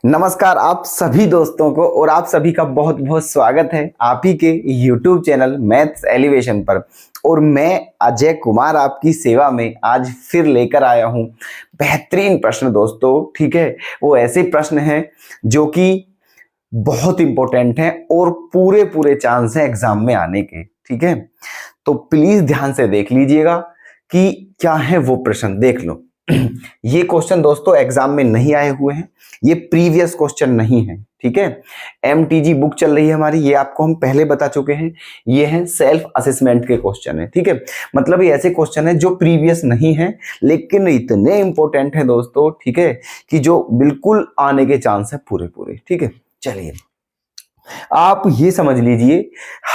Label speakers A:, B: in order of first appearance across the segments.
A: नमस्कार आप सभी दोस्तों को और आप सभी का बहुत बहुत स्वागत है आप ही के YouTube चैनल मैथ्स एलिवेशन पर। और मैं अजय कुमार आपकी सेवा में आज फिर लेकर आया हूं बेहतरीन प्रश्न दोस्तों। ठीक है, वो ऐसे प्रश्न हैं जो कि बहुत इंपॉर्टेंट हैं और पूरे पूरे चांस हैं एग्जाम में आने के। ठीक है, तो प्लीज ध्यान से देख लीजिएगा कि क्या है वो प्रश्न। देख लो ये क्वेश्चन दोस्तों एग्जाम में नहीं आए हुए हैं, ये प्रीवियस क्वेश्चन नहीं है। ठीक है, एमटीजी बुक चल रही है हमारी, ये आपको हम पहले बता चुके हैं। ये है सेल्फ असेसमेंट के क्वेश्चन है। ठीक है, मतलब ये ऐसे क्वेश्चन है जो प्रीवियस नहीं है लेकिन इतने इंपॉर्टेंट है दोस्तों। ठीक है, कि जो बिल्कुल आने के चांस है पूरे पूरे। ठीक है, चलिए आप ये समझ लीजिए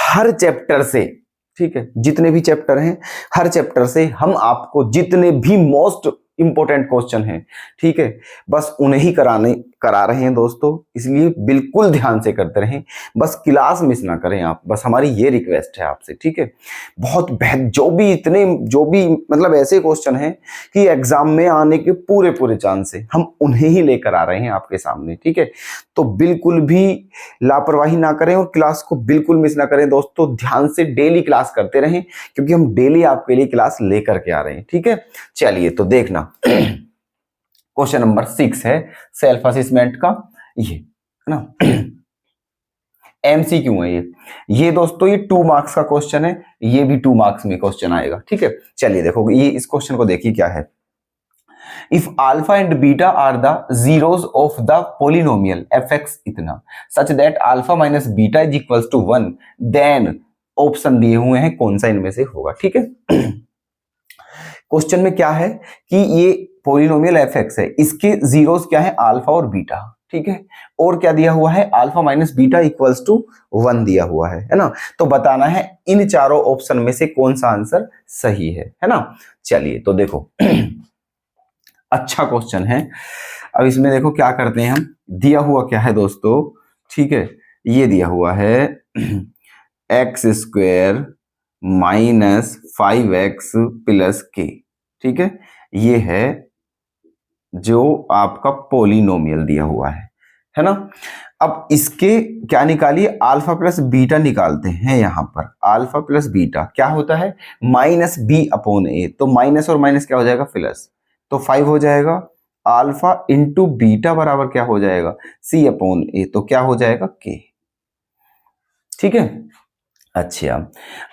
A: हर चैप्टर से, ठीक है, जितने भी चैप्टर हैं हर चैप्टर से हम आपको जितने भी मोस्ट इंपॉर्टेंट क्वेश्चन हैं, ठीक है, बस उन्हें ही करा रहे हैं दोस्तों। इसलिए बिल्कुल ध्यान से करते रहें, बस क्लास मिस ना करें आप, बस हमारी ये रिक्वेस्ट है आपसे। ठीक है, बहुत जो भी मतलब ऐसे क्वेश्चन हैं कि एग्जाम में आने के पूरे पूरे चांस है, हम उन्हें ही लेकर आ रहे हैं आपके सामने। ठीक है, तो बिल्कुल भी लापरवाही ना करें और क्लास को बिल्कुल मिस ना करें दोस्तों। ध्यान से डेली क्लास करते रहें क्योंकि हम डेली आपके लिए क्लास लेकर के आ रहे हैं। ठीक है, चलिए तो देखना क्वेश्चन नंबर 6 है सेल्फ असेसमेंट का, ये है ना एमसीक्यू है ये दोस्तों, ये 2 मार्क्स का क्वेश्चन है, ये भी 2 मार्क्स में क्वेश्चन आएगा। ठीक है, चलिए देखो ये इस क्वेश्चन को देखिए क्या है। If alpha and beta are the zeros of the polynomial fx इतना such that alpha minus beta is equals to 1, then option दिए हुए हैं कौन सा इनमें से होगा। ठीक है, क्वेश्चन में क्या है कि ये पोलिनोमियल fx है, इसके जीरोस क्या है अल्फा और बीटा। ठीक है, और क्या दिया हुआ है alpha minus beta equals to 1 दिया हुआ है ना। तो बताना है इन चारों ऑप्शन में से कौन सा आंसर सही है ना। चलिए तो देखो अच्छा क्वेश्चन है। अब इसमें देखो क्या करते हैं हम, दिया हुआ क्या है दोस्तों। ठीक है, ये दिया हुआ है x square minus 5x plus के। ठीक है, ये है जो आपका पोलिनोमियल दिया हुआ है ना। अब इसके क्या निकालिए, अल्फा प्लस बीटा निकालते हैं। यहां पर अल्फा प्लस बीटा क्या होता है माइनस बी अपॉन ए, तो माइनस और माइनस क्या हो जाएगा प्लस, तो 5 हो जाएगा। अल्फा इंटू बीटा बराबर क्या हो जाएगा सी अपॉन ए, तो क्या हो जाएगा के। ठीक है, अच्छा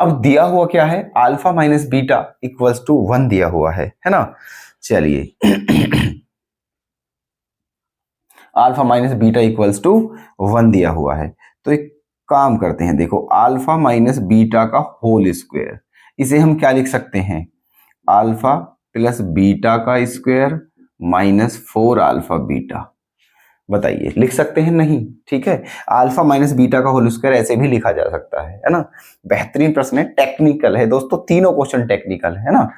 A: अब दिया हुआ क्या है alpha minus beta equals to 1 दिया हुआ है ना। चलिए alpha minus beta equals to 1 दिया हुआ है, तो एक काम करते हैं, देखो अल्फा माइनस बीटा का होल स्क्वायर, इसे हम क्या लिख सकते हैं अल्फा प्लस बीटा का स्क्वायर माइनस 4 अल्फा बीटा। बताइए लिख सकते हैं नहीं। ठीक है, अल्फा माइनस बीटा का होल स्क्वायर ऐसे भी लिखा जा सकता है ना। बेहतरीन प्रश्न है, टेक्निकल है दोस्तों, तीनों क्वेश्चन टेक्निकल है ना,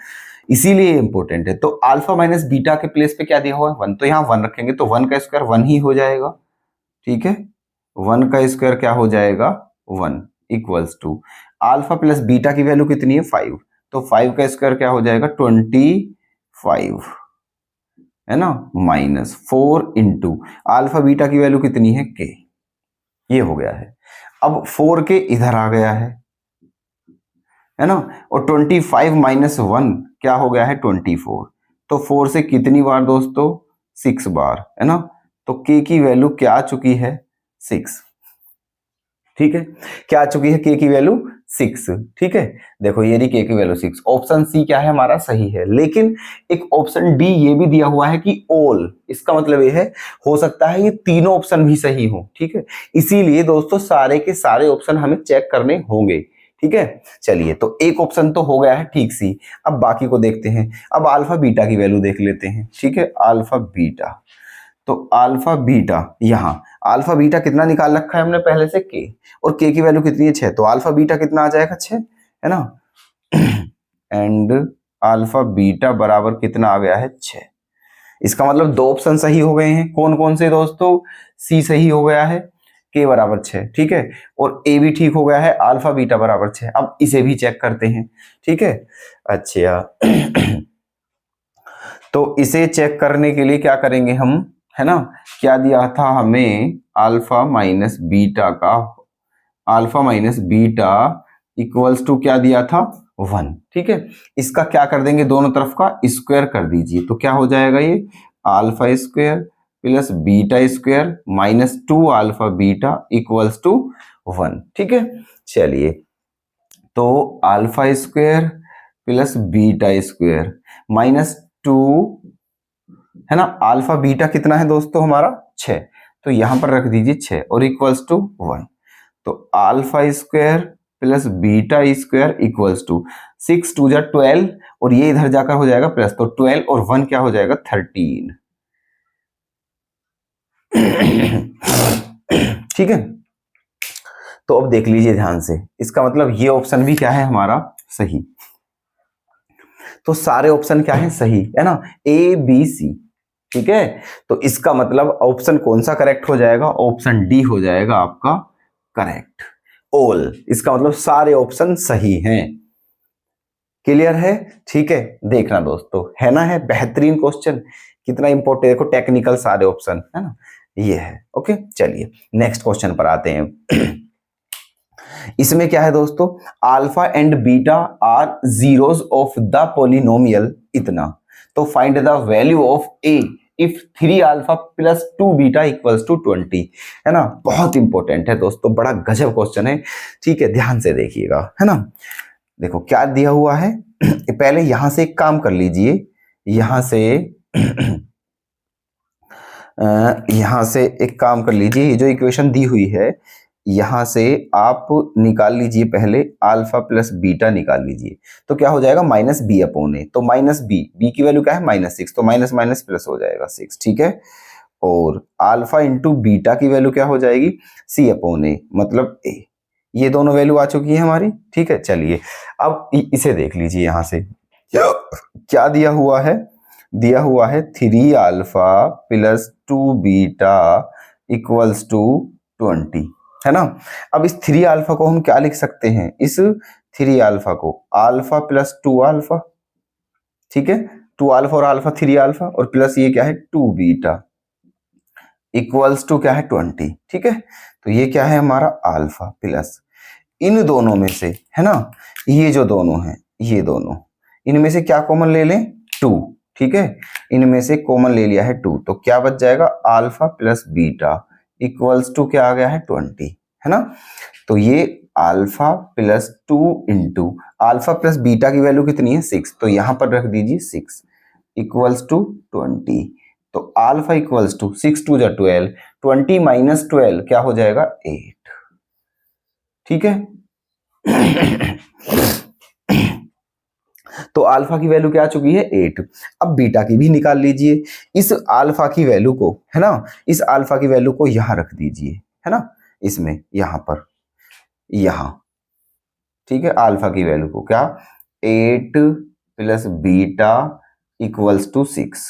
A: इसीलिए इंपॉर्टेंट है। तो अल्फा माइनस बीटा के प्लेस पे क्या दिया हुआ है 1, तो यहाँ 1 रखेंगे तो 1 का स्क्वायर 1 ही हो जाएगा। ठीक है, 1 का स्क्वायर क्या हो जाएगा 1 equals to alpha plus beta की वैल्यू कितनी है 5, तो 5 का स्क्वायर क्या हो जाएगा 25 है ना, माइनस 4 इंटू अल्फा बीटा की वैल्यू कितनी है के, ये हो गया है। अब 4 के इधर आ गया है ना, और 25 माइनस 1 क्या हो गया है 24, तो 4 से कितनी बार दोस्तों 6 बार है ना, तो के की वैल्यू क्या आ चुकी है 6। ठीक है, क्या आ चुकी है के की वैल्यू 6। ठीक है, देखो ये रही के की वैल्यू 6, ऑप्शन सी क्या है हमारा सही है। लेकिन एक ऑप्शन डी ये भी दिया हुआ है कि ऑल, इसका मतलब ये है हो सकता है ये तीनों ऑप्शन भी सही हो। ठीक है, इसीलिए दोस्तों सारे के सारे ऑप्शन हमें चेक करने होंगे। ठीक है, चलिए तो एक ऑप्शन तो हो गया है ठीक सी, अब बाकी को देखते हैं। अब अल्फा बीटा की वैल्यू देख लेते हैं। ठीक है, अल्फा बीटा, तो अल्फा बीटा यहाँ अल्फा बीटा कितना निकाल रखा है हमने पहले से के, और के की वैल्यू कितनी है 6, तो अल्फा बीटा कितना आ जाएगा 6 है ना एंड अल्फा बीटा बराबर कितना आ गया है 6। इसका मतलब 2 ऑप्शन सही हो गए हैं। कौन कौन से दोस्तों, सी सही हो गया है के बराबर 6, ठीक है, और ए भी ठीक हो गया है अल्फा बीटा बराबर 6। अब इसे भी चेक करते हैं। ठीक है, अच्छा तो इसे चेक करने के लिए क्या करेंगे हम, है ना, क्या दिया था हमें, अल्फा माइनस बीटा का, alpha minus beta equals to क्या दिया था, 1। ठीक है, इसका क्या कर देंगे, दोनों तरफ का स्क्वायर कर दीजिए, तो क्या हो जाएगा ये, alpha square plus beta square minus 2 alpha beta equals to 1। ठीक है, चलिए, तो alpha square plus beta square minus 2, है ना, अल्फा बीटा कितना है दोस्तों हमारा 6, तो यहां पर रख दीजिए 6 और इक्वल्स टू 1। तो alpha square plus beta square equals to 6 2 जा 12, और ये इधर जाकर हो जाएगा प्लस, तो 12 और 1 क्या हो जाएगा 13। ठीक है, तो अब देख लीजिए ध्यान से, इसका मतलब ये ऑप्शन भी क्या है हमारा सही, तो सारे ऑप्शन क्या है सही, है ना, ए बी सी। ठीक है, तो इसका मतलब ऑप्शन कौन सा करेक्ट हो जाएगा, ऑप्शन डी हो जाएगा आपका करेक्ट, ऑल, इसका मतलब सारे ऑप्शन सही हैं। क्लियर है, ठीक है, देखना दोस्तों, है ना, है बेहतरीन क्वेश्चन, कितना इंपॉर्टेंट, देखो टेक्निकल सारे ऑप्शन, है ना, ये है। ओके, चलिए नेक्स्ट क्वेश्चन पर आते हैं। इसमें क्या है दोस्तों, alpha and beta are zeros of the polynomial इतना, तो find the value of A if 3 alpha plus 2 beta equals to 20, है ना, बहुत इंपॉर्टेंट है दोस्तों, बड़ा गजब क्वेश्चन है। ठीक है, ध्यान से देखिएगा, है ना, देखो क्या दिया हुआ है। पहले यहां से एक काम कर लीजिए, यहां से यहां से एक काम कर लीजिए, ये जो इक्वेशन दी हुई है यहां से आप निकाल लीजिए, पहले अल्फा प्लस बीटा निकाल लीजिए, तो क्या हो जाएगा माइनस बी अपॉन ए, तो माइनस बी की वैल्यू क्या है -6, तो माइनस माइनस प्लस हो जाएगा 6। ठीक है, और अल्फा इंटू बीटा की वैल्यू क्या हो जाएगी, सी अपॉन ए, मतलब ए, ये दोनों वैल्यू आ चुकी है हमारी। ठीक है, चलिए अब इसे देख लीजिए, यहां से क्या दिया हुआ है, दिया हुआ है 3 alpha plus 2 beta equals to 20, है ना। अब इस 3 अल्फा को हम क्या लिख सकते हैं, इस 3 अल्फा को अल्फा प्लस 2 अल्फा, ठीक है, 2 अल्फा और अल्फा 3 अल्फा, और प्लस ये क्या है 2 बीटा इक्वल्स टू क्या है 20। ठीक है, तो ये क्या है हमारा अल्फा प्लस इन दोनों में से, है ना, ये जो दोनों हैं, ये दोनों, इनमें से क्या कॉमन ले लें 2। ठीक है, इनमें से कॉमन ले लिया है 2, तो क्या बच जाएगा alpha plus beta equals to क्या आ गया है 20, है ना। तो ये alpha plus 2 into alpha plus beta की वैल्यू कितनी है 6, तो यहां पर रख दीजिए 6 इक्वल्स टू 20, तो अल्फा इक्वल्स टू 6 2 जा 12, 20 माइनस 12 क्या हो जाएगा 8। ठीक है, तो अल्फा की वैल्यू क्या आ चुकी है 8। अब बीटा की भी निकाल लीजिए, इस अल्फा की वैल्यू को, है ना, इस अल्फा की वैल्यू को यहां रख दीजिए, है ना, इसमें यहां पर, यहां, ठीक है, अल्फा की वैल्यू को क्या 8 प्लस बीटा इक्वल्स टू 6,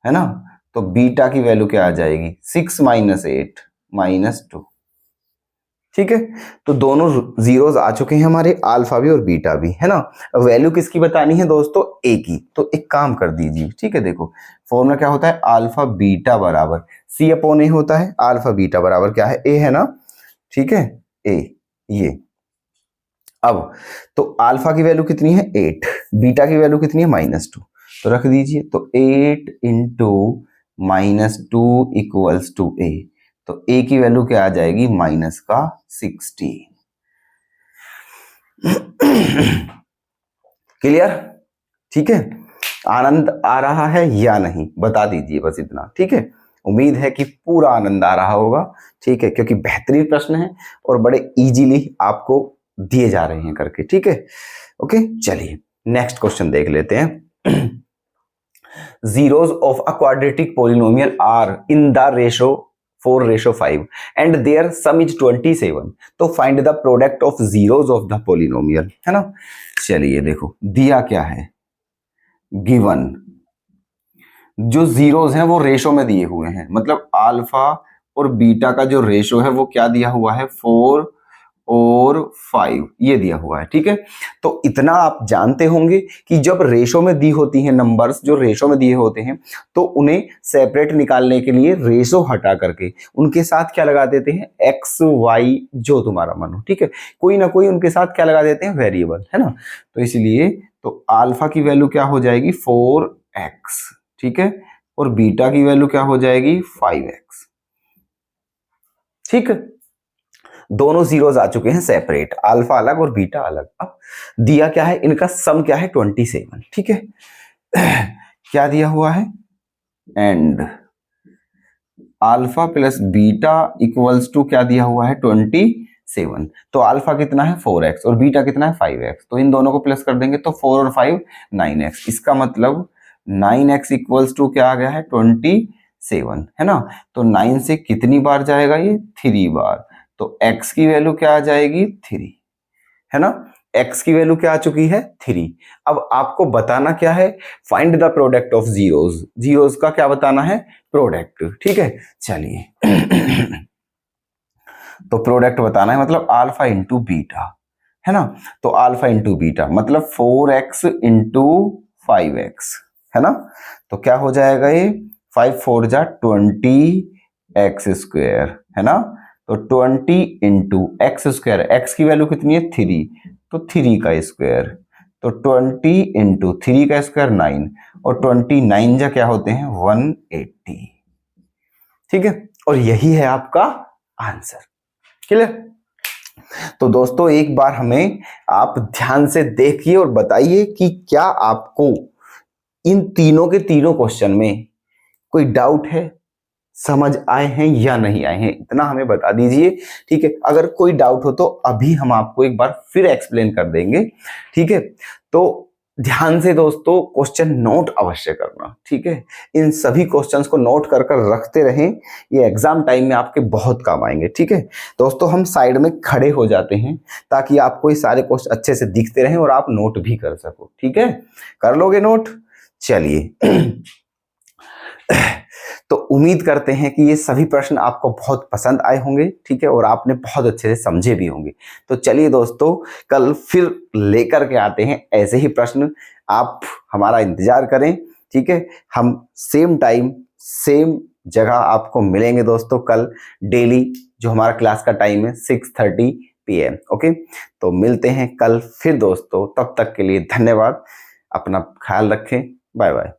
A: है ना, तो बीटा की वैल्यू क्या आ जाएगी 6 माइनस 8 -2। ठीक है, तो दोनों जीरोस आ चुके हैं हमारे, अल्फा भी और बीटा भी, है ना। वैल्यू किसकी बतानी है दोस्तों, ए की, तो एक काम कर दीजिए। ठीक है, देखो फॉर्मूला क्या होता है, अल्फा बीटा बराबर सी अपॉन ए होता है, अल्फा बीटा बराबर क्या है ए, है ना। ठीक है, ए, ये अब तो अल्फा की वैल्यू कितनी है 8, बीटा की वैल्यू कितनी है -2, तो रख दीजिए, तो 8 इंटू -2 इक्वल्स टू ए, तो ए की वैल्यू क्या आ जाएगी माइनस का 16। क्लियर, ठीक है, आनंद आ रहा है या नहीं बता दीजिए, बस इतना। ठीक है, उम्मीद है कि पूरा आनंद आ रहा होगा। ठीक है, क्योंकि बेहतरीन प्रश्न है और बड़े इजीली आपको दिए जा रहे हैं करके। ठीक है, ओके, चलिए नेक्स्ट क्वेश्चन देख लेते हैं। zeros of a quadratic polynomial are in the ratio 4:5 and their sum is 27, तो find the product of zeros of the polynomial, है ना। चलिए देखो दिया क्या है, गिवन जो जीरोस हैं वो रेशो में दिए हुए हैं, मतलब अल्फा और बीटा का जो रेशो है वो क्या दिया हुआ है 4 और 5 ये दिया हुआ है। ठीक है, तो इतना आप जानते होंगे कि जब रेशो में दी होती हैं नंबर्स, जो रेशो में दिए होते हैं, तो उन्हें सेपरेट निकालने के लिए रेशो हटा करके उनके साथ क्या लगा देते हैं, एक्स वाई जो तुम्हारा मन हो। ठीक है, कोई ना कोई उनके साथ क्या लगा देते हैं, वेरिएबल, है ना। तो इसलिए तो अल्फा की वैल्यू क्या हो जाएगी, 4x। ठीक है, और बीटा की वैल्यू क्या हो जाएगी, 5x। ठीक है, दोनों जीरोस आ चुके हैं सेपरेट, अल्फा अलग और बीटा अलग। अब दिया क्या है, इनका सम क्या है, 27। ठीक है, क्या दिया हुआ है, and alpha plus beta equals to क्या दिया हुआ है, 27। तो अल्फा कितना है, 4x, और बीटा कितना है, 5x। तो इन दोनों को प्लस कर देंगे तो 4 और 5 9x। इसका मतलब 9x इक्वल्स टू क्या आ गया है, 27, है ना। तो 9 से कितनी बार जाएगा ये, 3 बार। तो x की वैल्यू क्या आ जाएगी, 3, है ना। x की वैल्यू क्या आ चुकी है, 3। अब आपको बताना क्या है, find the product of zeros. Zeros का क्या बताना है, प्रोडक्ट। ठीक है, चलिए तो प्रोडक्ट बताना है, मतलब अल्फा इंटू बीटा, है ना। तो अल्फा इंटू बीटा मतलब 4x इंटू 5x, है ना। तो क्या हो जाएगा ये, 5 4 जा 20x स्क्वायर, है ना। तो 20 इंटू एक्स स्क्वायर, एक्स की वैल्यू कितनी है, 3, तो 3 का स्क्वायर। तो 20 इंटू 3 का स्क्वायर 9, और 29 जा क्या होते हैं, 180। ठीक है, और यही है आपका आंसर। क्लियर। तो दोस्तों एक बार हमें आप ध्यान से देखिए और बताइए कि क्या आपको इन तीनों के तीनों क्वेश्चन में कोई डाउट है, समझ आए हैं या नहीं आए हैं, इतना हमें बता दीजिए। ठीक है, अगर कोई डाउट हो तो अभी हम आपको एक बार फिर एक्सप्लेन कर देंगे। ठीक है, तो ध्यान से दोस्तों क्वेश्चन नोट अवश्य करना। ठीक है, इन सभी क्वेश्चंस को नोट कर कर रखते रहें, ये एग्जाम टाइम में आपके बहुत काम आएंगे। ठीक है दोस्तों, हम साइड में खड़े हो जाते हैं ताकि आपको ये सारे क्वेश्चन अच्छे से दिखते रहें और आप नोट भी कर सको। ठीक है, कर लोगे नोट, चलिए। तो उम्मीद करते हैं कि ये सभी प्रश्न आपको बहुत पसंद आए होंगे। ठीक है, और आपने बहुत अच्छे से समझे भी होंगे। तो चलिए दोस्तों, कल फिर लेकर के आते हैं ऐसे ही प्रश्न, आप हमारा इंतजार करें। ठीक है, हम सेम टाइम सेम जगह आपको मिलेंगे दोस्तों कल डेली, जो हमारा क्लास का टाइम है 6:30 PM। ओके, तो मिलते हैं कल फिर दोस्तों, तब तक के लिए धन्यवाद, अपना ख्याल रखें, बाय बाय।